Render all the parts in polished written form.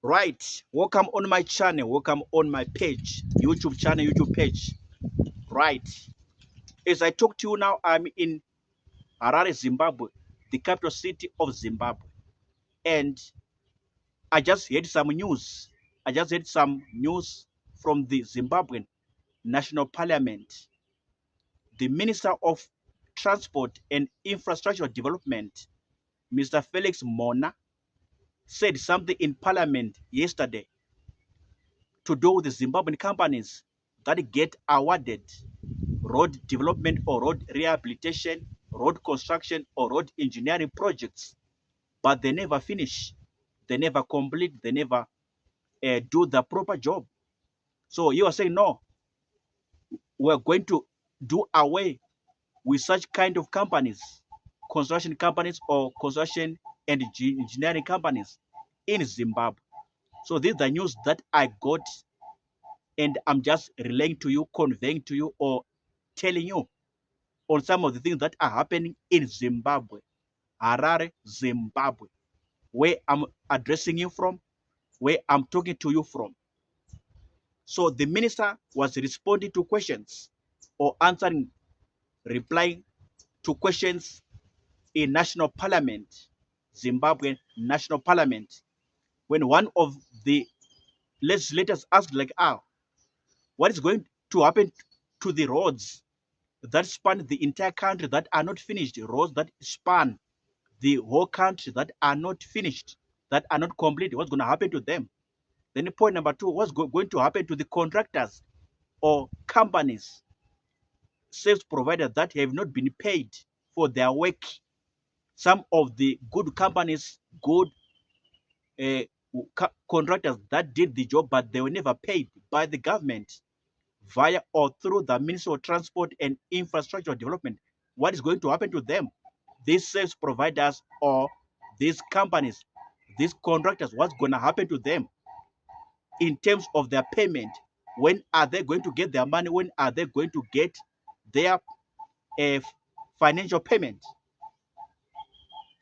Right, welcome on my channel, welcome on my page, YouTube channel, YouTube page. Right, as I talk to you now, I'm in Harare, Zimbabwe, the capital city of Zimbabwe. And I just heard some news. I just heard some news from the Zimbabwean National Parliament. The Minister of Transport and Infrastructure Development, Mr. Felix Mona, said something in Parliament yesterday to do with the Zimbabwean companies that get awarded road development or road rehabilitation, road construction or road engineering projects, but they never finish, they never complete, they never do the proper job. So you are saying, no, we're going to do away with such kind of companies, construction companies or construction and engineering companies in Zimbabwe. So this is the news that I got, and I'm just relaying to you, conveying to you, or telling you on some of the things that are happening in Zimbabwe, Harare, Zimbabwe, where I'm addressing you from, where I'm talking to you from. So the minister was responding to questions or answering, replying to questions in National Parliament, Zimbabwean National Parliament, when one of the legislators asked, like, what is going to happen to the roads that span the entire country that are not finished, roads that span the whole country that are not finished, that are not complete? What's going to happen to them? Then point number two, what's going to happen to the contractors or companies, service providers that have not been paid for their work? Some of the good companies, good uh, contractors that did the job, but they were never paid by the government via or through the Ministry of Transport and Infrastructure Development. What is going to happen to them? These service providers or these companies, these contractors, what's going to happen to them in terms of their payment? When are they going to get their money? When are they going to get their financial payment?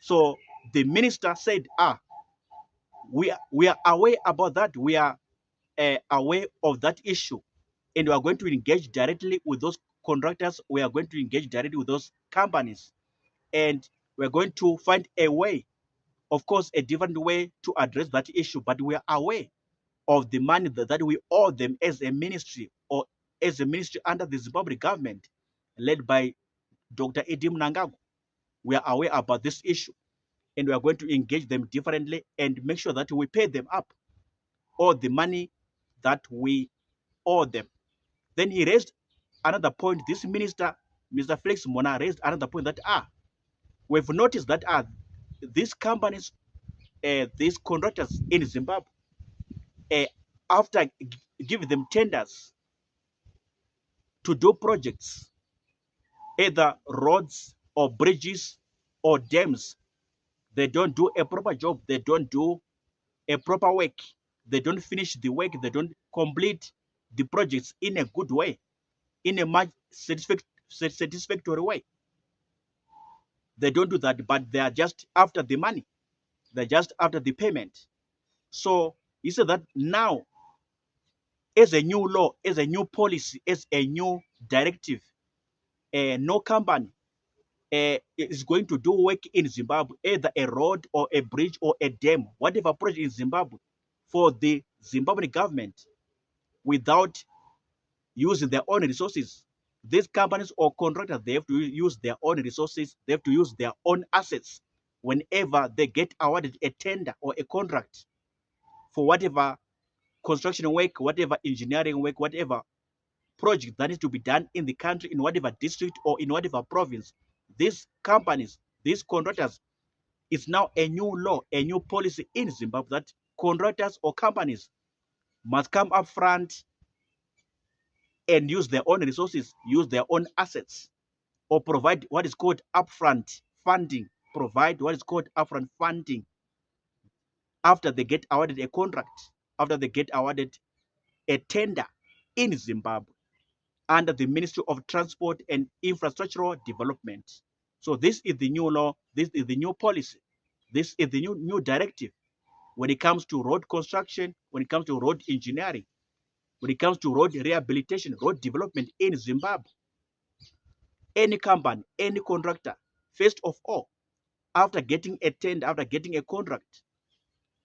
So the minister said, we are aware about that. We are aware of that issue, and we are going to engage directly with those contractors. We are going to engage directly with those companies, and we're going to find a way, of course, a different way to address that issue. But we are aware of the money that we owe them as a ministry, or as a ministry under the Zimbabwe government led by Dr. Edim Nangago. We are aware about this issue, and we are going to engage them differently and make sure that we pay them up all the money that we owe them. Then he raised another point. This minister, Mr. Felix Mona, raised another point that we've noticed that these companies, these contractors in Zimbabwe, after giving them tenders to do projects, either roads or bridges or dams, they don't do a proper job. They don't do a proper work. They don't finish the work. They don't complete the projects in a good way, in a much satisfactory way. They don't do that, but they are just after the money. They're just after the payment. So he said that now, as a new law, as a new policy, as a new directive, no company is going to do work in Zimbabwe, either a road or a bridge or a dam, whatever project in Zimbabwe, for the Zimbabwean government without using their own resources. These companies or contractors, they have to use their own resources, they have to use their own assets whenever they get awarded a tender or a contract for whatever construction work, whatever engineering work, whatever project that needs to be done in the country, in whatever district or in whatever province. These companies, these contractors, it's now a new law, a new policy in Zimbabwe that contractors or companies must come up front and use their own resources, use their own assets, or provide what is called upfront funding, provide what is called upfront funding after they get awarded a contract, after they get awarded a tender in Zimbabwe under the Ministry of Transport and Infrastructural Development. So this is the new law, this is the new policy, this is the new directive when it comes to road construction, when it comes to road engineering, when it comes to road rehabilitation, road development in Zimbabwe. Any company, any contractor, first of all, after getting a tender, after getting a contract,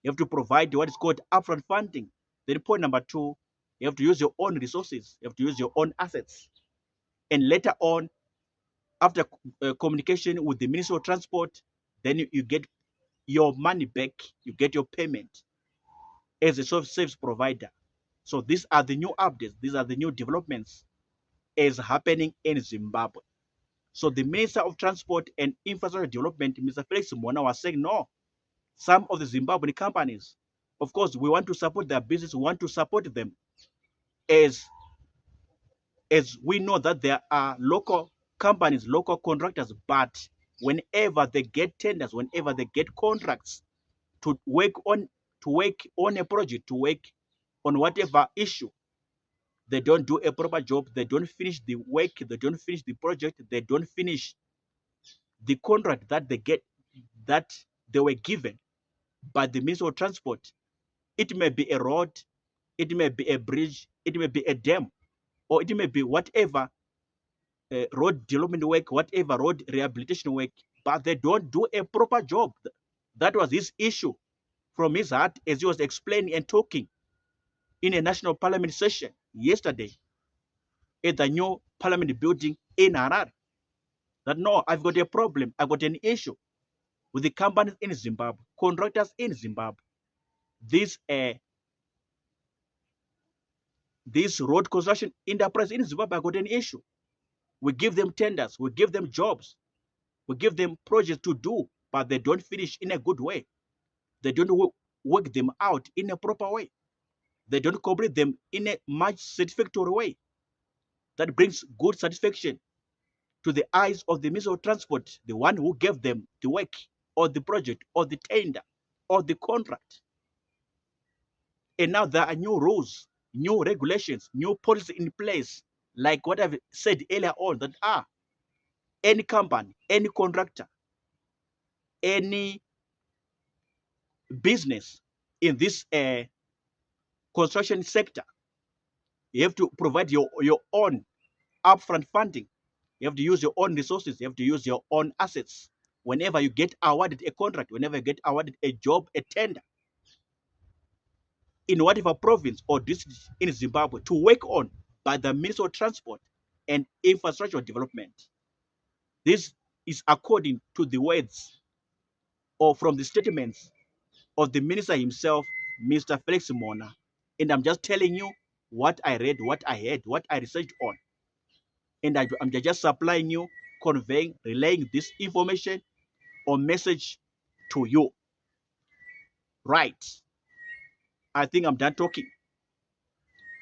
you have to provide what is called upfront funding. Then point number two, you have to use your own resources, you have to use your own assets. And later on, after communication with the Ministry of Transport, then you get your money back, you get your payment as a service provider. So these are the new updates, these are the new developments as happening in Zimbabwe. So the Minister of Transport and Infrastructure Development, Mr. Felix Mona, was saying, no, some of the Zimbabwean companies, of course, we want to support their business, we want to support them as we know that there are local companies, local contractors, but whenever they get tenders, whenever they get contracts to work on a project, to work on whatever issue, they don't do a proper job, they don't finish the work, they don't finish the project, they don't finish the contract that they were given by the Ministry of Transport. It may be a road, it may be a bridge, it may be a dam, or it may be whatever road development work, whatever road rehabilitation work, but they don't do a proper job. That was his issue from his heart as he was explaining and talking in a national parliament session yesterday at the new parliament building in Harare. That no, I've got a problem, I've got an issue with the companies in Zimbabwe, contractors in Zimbabwe. This road construction enterprise in Zimbabwe have got an issue. We give them tenders, we give them jobs, we give them projects to do, but they don't finish in a good way. They don't work them out in a proper way. They don't complete them in a much satisfactory way that brings good satisfaction to the eyes of the Minister of Transport, the one who gave them the work or the project or the tender or the contract. And now there are new rules, new regulations, new policies in place, like what I've said earlier on, that any company, any contractor, any business in this construction sector, you have to provide your own upfront funding. You have to use your own resources. You have to use your own assets. Whenever you get awarded a contract, whenever you get awarded a job, a tender, in whatever province or district in Zimbabwe to work on by the Ministry of Transport and Infrastructure Development. This is according to the words or from the statements of the minister himself, Mr. Felix Mona. And I'm just telling you what I read, what I heard, what I researched on. And I'm just supplying you, conveying, relaying this information or message to you. Right. I think I'm done talking.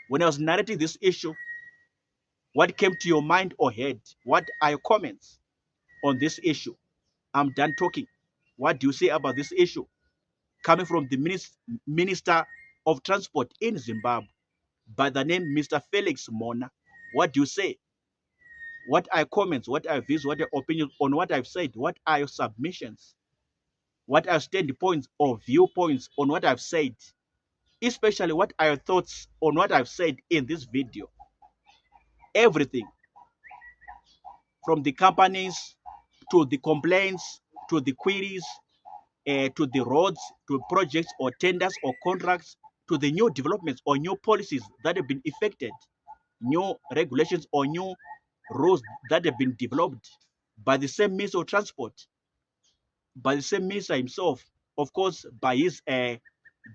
When I was narrating this issue, what came to your mind or head? What are your comments on this issue? I'm done talking. What do you say about this issue? Coming from the Minister of Transport in Zimbabwe by the name Mr. Felix Mona. What do you say? What are your comments? What are your views? What are your opinions on what I've said? What are your submissions? What are standpoints or viewpoints on what I've said? Especially, what are your thoughts on what I've said in this video? Everything from the companies to the complaints to the queries to the roads, to projects or tenders or contracts, to the new developments or new policies that have been effected, new regulations or new rules that have been developed by the same Minister of Transport, by the same minister himself, of course, by his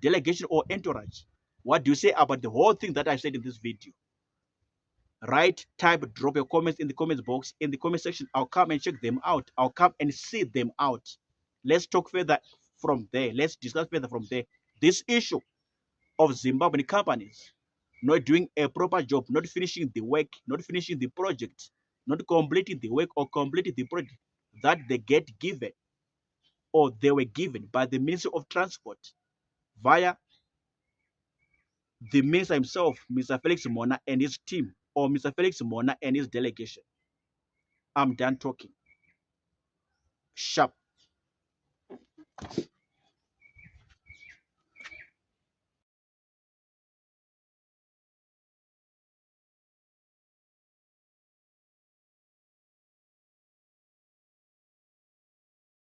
delegation or entourage. What do you say about the whole thing that I said in this video? Write, type, drop your comments in the comments box, in the comment section. I'll come and check them out. I'll come and see them out. Let's talk further from there. Let's discuss further from there. This issue of Zimbabwean companies not doing a proper job, not finishing the work, not finishing the project, not completing the work or completing the project that they get given or they were given by the Ministry of Transport via the minister himself, Mr. Felix Mona and his team, or Mr. Felix Mona and his delegation. I'm done talking. Sharp.